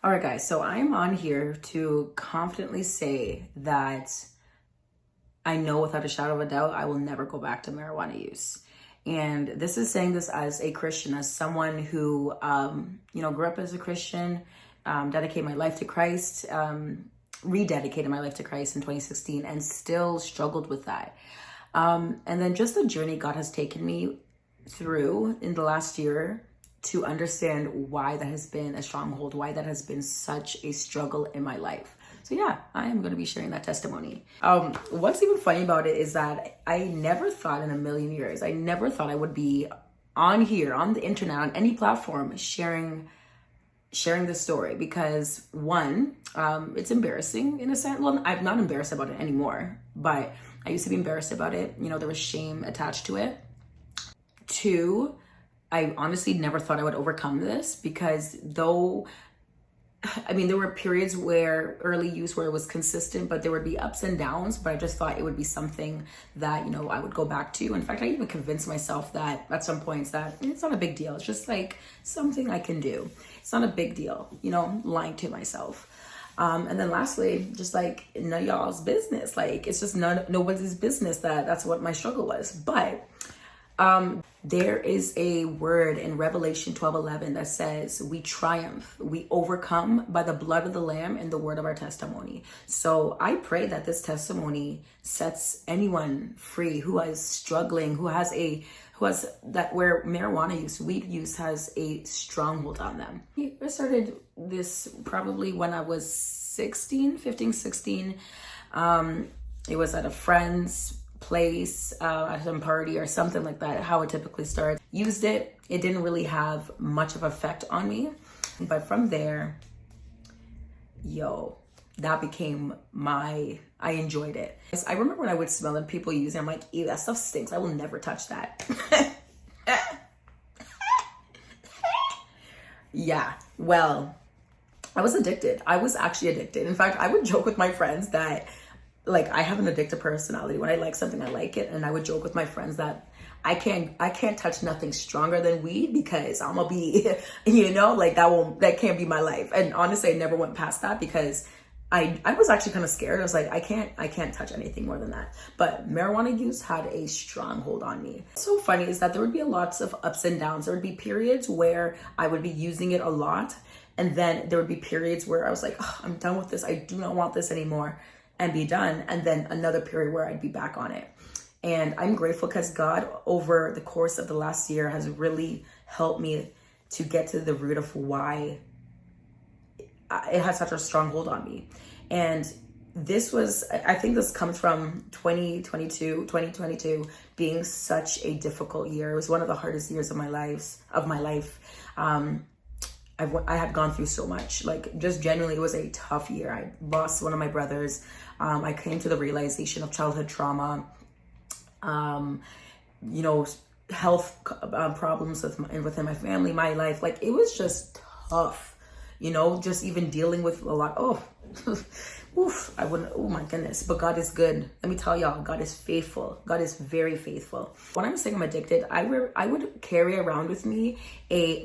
All right, guys, so I'm on here to confidently say that I know without a shadow of a doubt I will never go back to marijuana use. And this is saying this as a Christian, as someone who, grew up as a Christian, dedicated my life to Christ, rededicated my life to Christ in 2016, and still struggled with that. And then just the journey God has taken me through in the last year to understand why that has been a stronghold, why that has been such a struggle in my life. So yeah, I am going to be sharing that testimony. What's even funny about it is that I never thought in a million years, I never thought I would be on here, on the internet, on any platform, sharing this story, because one, it's embarrassing in a sense. Well, I'm not embarrassed about it anymore, but I used to be embarrassed about it. There was shame attached to it. Two, I honestly never thought I would overcome this, because there were periods where early use where it was consistent, but there would be ups and downs, but I just thought it would be something that, I would go back to. In fact, I even convinced myself that at some points that it's not a big deal. It's just like something I can do. It's not a big deal, lying to myself. And then lastly, just like none of y'all's business. Like it's just nobody's business that's what my struggle was. But there is a word in Revelation 12:11 that says we triumph, we overcome by the blood of the Lamb and the word of our testimony. So I pray that this testimony sets anyone free who is struggling, who has that where marijuana use, weed use has a stronghold on them. I started this probably when I was 16. It was at a friend's place, at some party or something like that, how it typically starts. Used it. It didn't really have much of effect on me. But from there, that became I enjoyed it. I remember when I would smell it, people using it, I'm like, ew, that stuff stinks. I will never touch that. Yeah, well, I was addicted. I was actually addicted. In fact, I would joke with my friends that I have an addictive personality. When I like something, I like it. And I would joke with my friends that I can't touch nothing stronger than weed, because I'm gonna be, that can't be my life. And honestly, I never went past that, because I was actually kind of scared. I was like, I can't touch anything more than that. But marijuana use had a stronghold on me. So funny is that there would be lots of ups and downs. There would be periods where I would be using it a lot. And then there would be periods where I was like, oh, I'm done with this. I do not want this anymore, and be done. And then another period where I'd be back on it. And I'm grateful because God, over the course of the last year, has really helped me to get to the root of why it has such a stronghold on me. And I think this comes from 2022 being such a difficult year. It was one of the hardest years of my life. I had gone through so much, just genuinely, it was a tough year. I lost one of my brothers. I came to the realization of childhood trauma, health problems within my family, my life. It was just tough, just even dealing with a lot. Oh my goodness. But God is good. Let me tell y'all, God is faithful. God is very faithful. When I'm saying I'm addicted, I would carry around with me a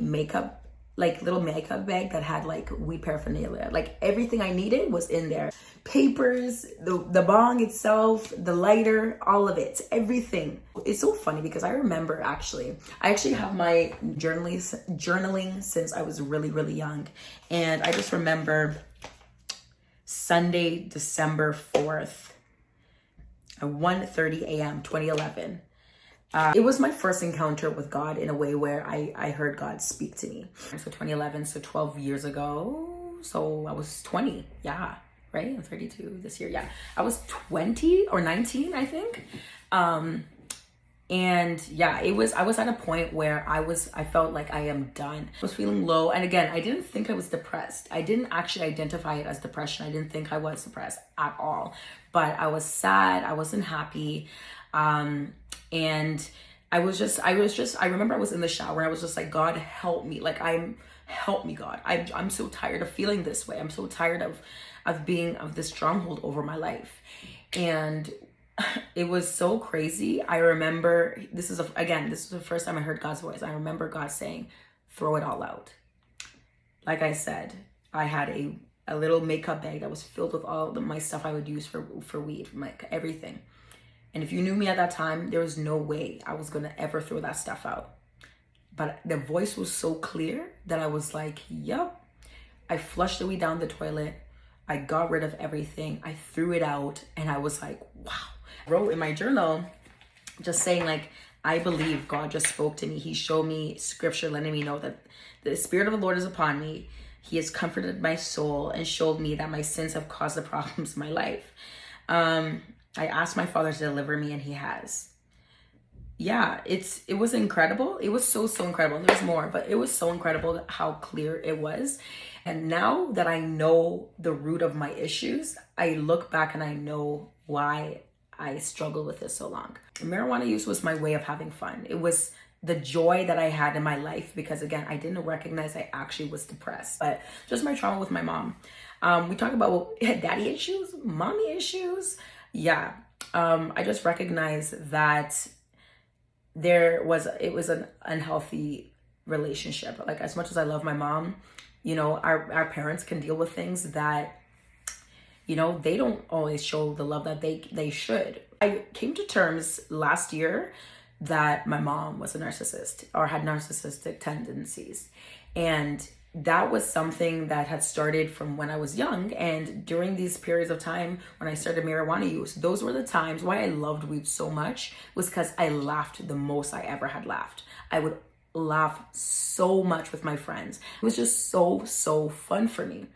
little makeup bag that had weed paraphernalia. Everything I needed was in there. Papers, the bong itself, the lighter, all of it, everything. It's so funny because I remember I actually have my journaling since I was really, really young. And I just remember Sunday, December 4th at 1:30 a.m., 2011. It was my first encounter with God in a way where I heard God speak to me. So 2011, so 12 years ago. So I was 20. Yeah, right? I'm 32 this year. Yeah. I was 20 or 19, I think. And yeah, I was at a point where I felt like I am done. I was feeling low. And again, I didn't think I was depressed. I didn't actually identify it as depression. I didn't think I was depressed at all. But I was sad. I wasn't happy. And I remember I was in the shower and I was just like, God, help me. Help me, God. I'm so tired of feeling this way. I'm so tired of this stronghold over my life. And it was so crazy. I remember, this is the first time I heard God's voice. I remember God saying, throw it all out. Like I said, I had a little makeup bag that was filled with all my stuff I would use for weed, like everything. And if you knew me at that time, there was no way I was gonna ever throw that stuff out. But the voice was so clear that I was like, yep. I flushed the weed down the toilet. I got rid of everything. I threw it out, and I was like, wow. I wrote in my journal, just saying like, I believe God just spoke to me. He showed me scripture, letting me know that the Spirit of the Lord is upon me. He has comforted my soul and showed me that my sins have caused the problems in my life. I asked my Father to deliver me, and He has. Yeah, it was incredible. It was so incredible. There's more, but it was so incredible how clear it was. And now that I know the root of my issues, I look back and I know why I struggled with this so long. Marijuana use was my way of having fun. It was the joy that I had in my life because, again, I didn't recognize I actually was depressed. But just my trauma with my mom. We talk about daddy issues, mommy issues. Yeah, I just recognized that it was an unhealthy relationship. Like, as much as I love my mom, you know, our parents can deal with things that, you know, they don't always show the love that they should. I came to terms last year that my mom was a narcissist or had narcissistic tendencies. And that was something that had started from when I was young. And during these periods of time when I started marijuana use, those were the times why I loved weed so much, was because I laughed the most I ever had laughed. I would laugh so much with my friends. It was just so fun for me.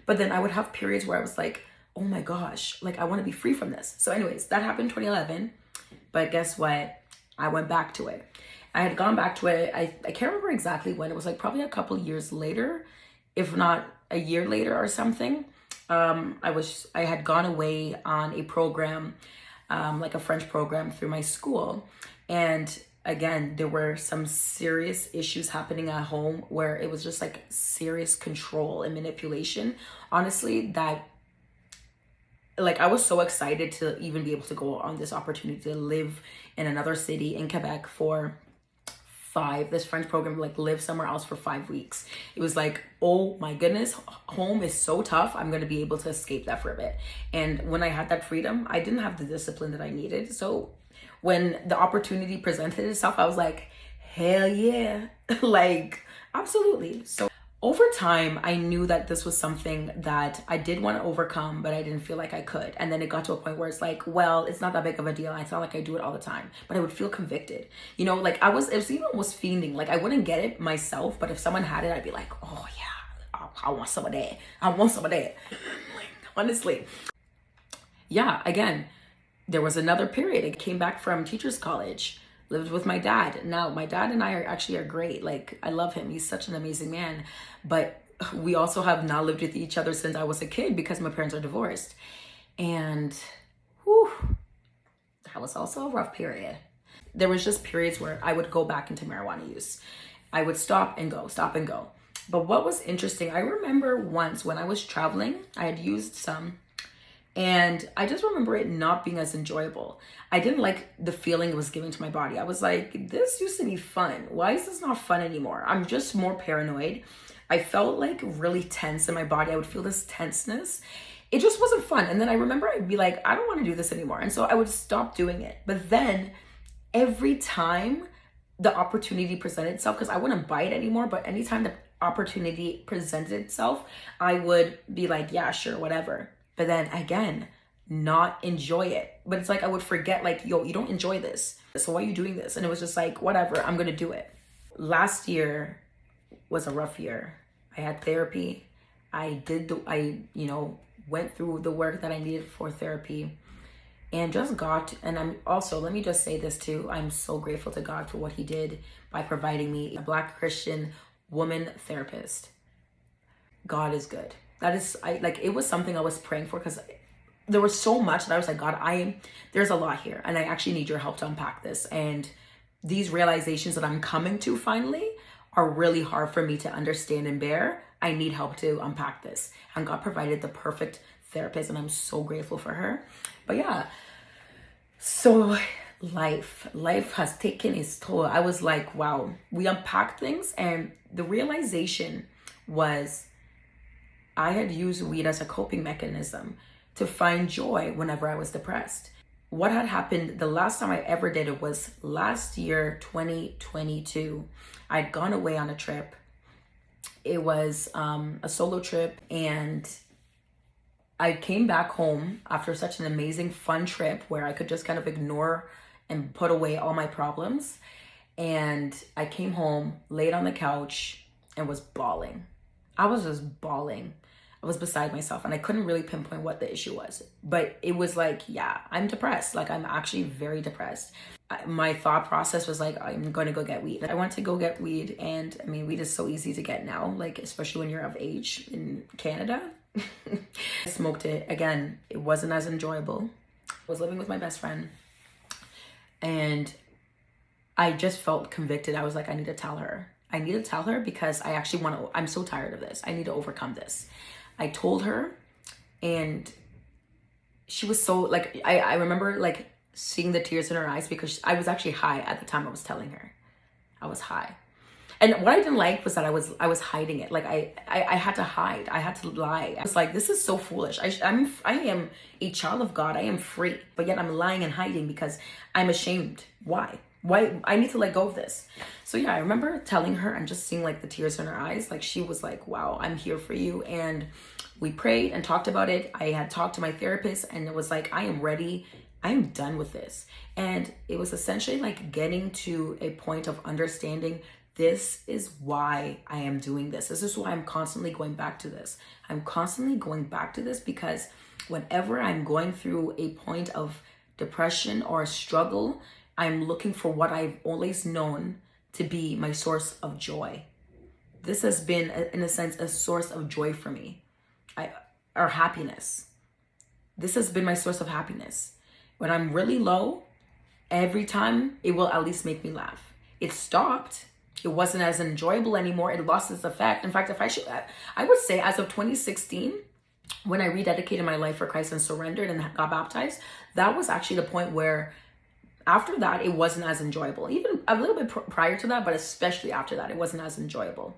But then I would have periods where I was like, oh my gosh, like I want to be free from this. So anyways, that happened in 2011. But guess what? I went back to it. I had gone back to it. I can't remember exactly when. It was like probably a couple years later, if not a year later or something. I had gone away on a program, like a French program through my school. And again, there were some serious issues happening at home where it was just like serious control and manipulation. Honestly, that like I was so excited to even be able to go on this opportunity to live in another city in Quebec for this French program, like live somewhere else for 5 weeks. It was like, oh my goodness, home is so tough. I'm going to be able to escape that for a bit. And when I had that freedom, I didn't have the discipline that I needed. So when the opportunity presented itself, I was like, hell yeah, like absolutely. So over time, I knew that this was something that I did want to overcome, but I didn't feel like I could. And then it got to a point where it's like, well, it's not that big of a deal. It's not like I do it all the time, but I would feel convicted. You know, like it was even almost fiending. Like I wouldn't get it myself, but if someone had it, I'd be like, oh yeah, I want some of that. I want some of that. Like, honestly. Yeah, again, there was another period. I came back from teacher's college, lived with my dad. Now, my dad and I are great. Like, I love him. He's such an amazing man. But we also have not lived with each other since I was a kid because my parents are divorced. And whew, that was also a rough period. There was just periods where I would go back into marijuana use. I would stop and go. But what was interesting, I remember once when I was traveling, I had used some, and I just remember it not being as enjoyable. I didn't like the feeling it was giving to my body. I was like, this used to be fun. Why is this not fun anymore? I'm just more paranoid. I felt like really tense in my body. I would feel this tenseness. It just wasn't fun. And then I remember I'd be like, I don't want to do this anymore. And so I would stop doing it. But then every time the opportunity presented itself, because I wouldn't buy it anymore, but anytime the opportunity presented itself, I would be like, yeah, sure, whatever. But then again, not enjoy it. But it's like I would forget, like, yo, you don't enjoy this. So why are you doing this? And it was just like, whatever, I'm going to do it. Last year was a rough year. I had therapy. I went through the work that I needed for therapy and just got, and I'm also, let me just say this too. I'm so grateful to God for what he did by providing me a Black Christian woman therapist. God is good. It was something I was praying for because there was so much that I was like, God, there's a lot here and I actually need your help to unpack this. And these realizations that I'm coming to finally are really hard for me to understand and bear. I need help to unpack this. And God provided the perfect therapist and I'm so grateful for her. But yeah, so life has taken its toll. I was like, wow, we unpacked things and the realization was I had used weed as a coping mechanism to find joy whenever I was depressed. What had happened, the last time I ever did it was last year, 2022. I'd gone away on a trip. It was a solo trip, and I came back home after such an amazing, fun trip where I could just kind of ignore and put away all my problems. And I came home, laid on the couch, and was bawling. I was just bawling. I was beside myself, and I couldn't really pinpoint what the issue was. But it was like, yeah, I'm depressed. Like, I'm actually very depressed. My thought process was like, I'm going to go get weed. I went to go get weed, and I mean, weed is so easy to get now, like, especially when you're of age in Canada. I smoked it. Again, it wasn't as enjoyable. I was living with my best friend, and I just felt convicted. I was like, I need to tell her. I need to tell her because I actually want to, I'm so tired of this. I need to overcome this. I told her, and she was so, like, I remember like seeing the tears in her eyes because I was actually high at the time I was telling her. I was high. And what I didn't like was that I was hiding it. Like I had to hide. I had to lie. I was like, this is so foolish. I am a child of God. I am free, but yet I'm lying and hiding because I'm ashamed. Why? I need to let go of this. So yeah, I remember telling her and just seeing like the tears in her eyes. Like she was like, wow, I'm here for you. And we prayed and talked about it. I had talked to my therapist, and it was like, I am ready. I am done with this. And it was essentially like getting to a point of understanding, this is why I am doing this. This is why I'm constantly going back to this. I'm constantly going back to this because whenever I'm going through a point of depression or a struggle, I'm looking for what I've always known to be my source of joy. This has been, in a sense, a source of joy for me, or happiness. This has been my source of happiness. When I'm really low, every time it will at least make me laugh. It stopped. It wasn't as enjoyable anymore. It lost its effect. In fact, I would say as of 2016, when I rededicated my life for Christ and surrendered and got baptized, that was actually the point where after that, it wasn't as enjoyable. Even a little bit prior to that, but especially after that, it wasn't as enjoyable.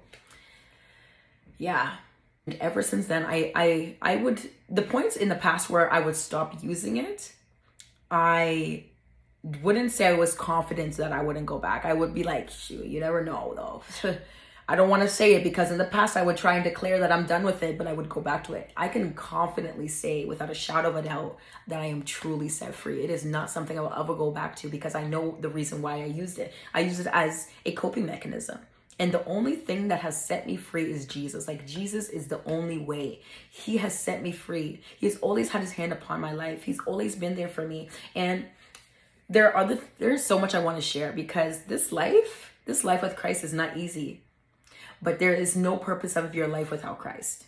Yeah. And ever since then, I would, the points in the past where I would stop using it, I wouldn't say I was confident that I wouldn't go back. I would be like, shoot, you never know though. I don't want to say it because in the past I would try and declare that I'm done with it, but I would go back to it. I can confidently say without a shadow of a doubt that I am truly set free. It is not something I will ever go back to because I know the reason why I used it. I used it as a coping mechanism. And the only thing that has set me free is Jesus. Like, Jesus is the only way. He has set me free. He's always had his hand upon my life. He's always been there for me. And there's so much I want to share because this life with Christ is not easy. But there is no purpose of your life without Christ.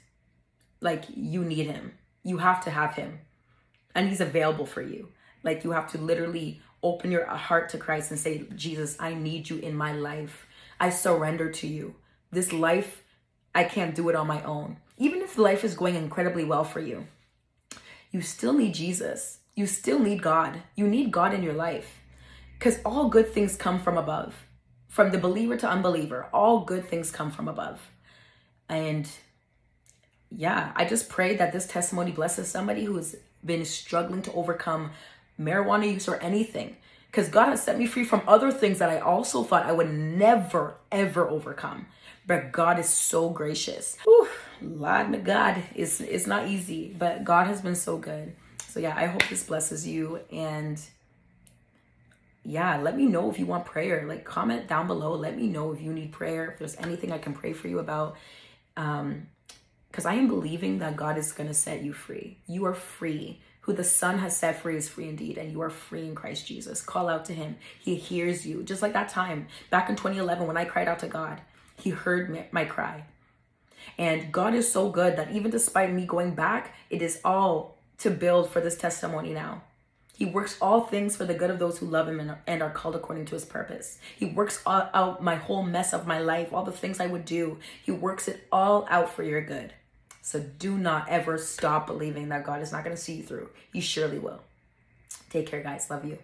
Like, you need him. You have to have him. And he's available for you. Like, you have to literally open your heart to Christ and say, Jesus, I need you in my life. I surrender to you. This life, I can't do it on my own. Even if life is going incredibly well for you, you still need Jesus. You still need God. You need God in your life. Because all good things come from above. From the believer to unbeliever, all good things come from above. And yeah, I just pray that this testimony blesses somebody who has been struggling to overcome marijuana use or anything. Because God has set me free from other things that I also thought I would never, ever overcome. But God is so gracious. Whew, Lord, my God, it's not easy, but God has been so good. So yeah, I hope this blesses you. And yeah, let me know if you want prayer. Like, comment down below. Let me know if you need prayer, if there's anything I can pray for you about. Because I am believing that God is going to set you free. You are free. Who the Son has set free is free indeed. And you are free in Christ Jesus. Call out to him. He hears you. Just like that time back in 2011 when I cried out to God. He heard my cry. And God is so good that even despite me going back, it is all to build for this testimony now. He works all things for the good of those who love him and are called according to his purpose. He works out my whole mess of my life, all the things I would do. He works it all out for your good. So do not ever stop believing that God is not going to see you through. He surely will. Take care, guys. Love you.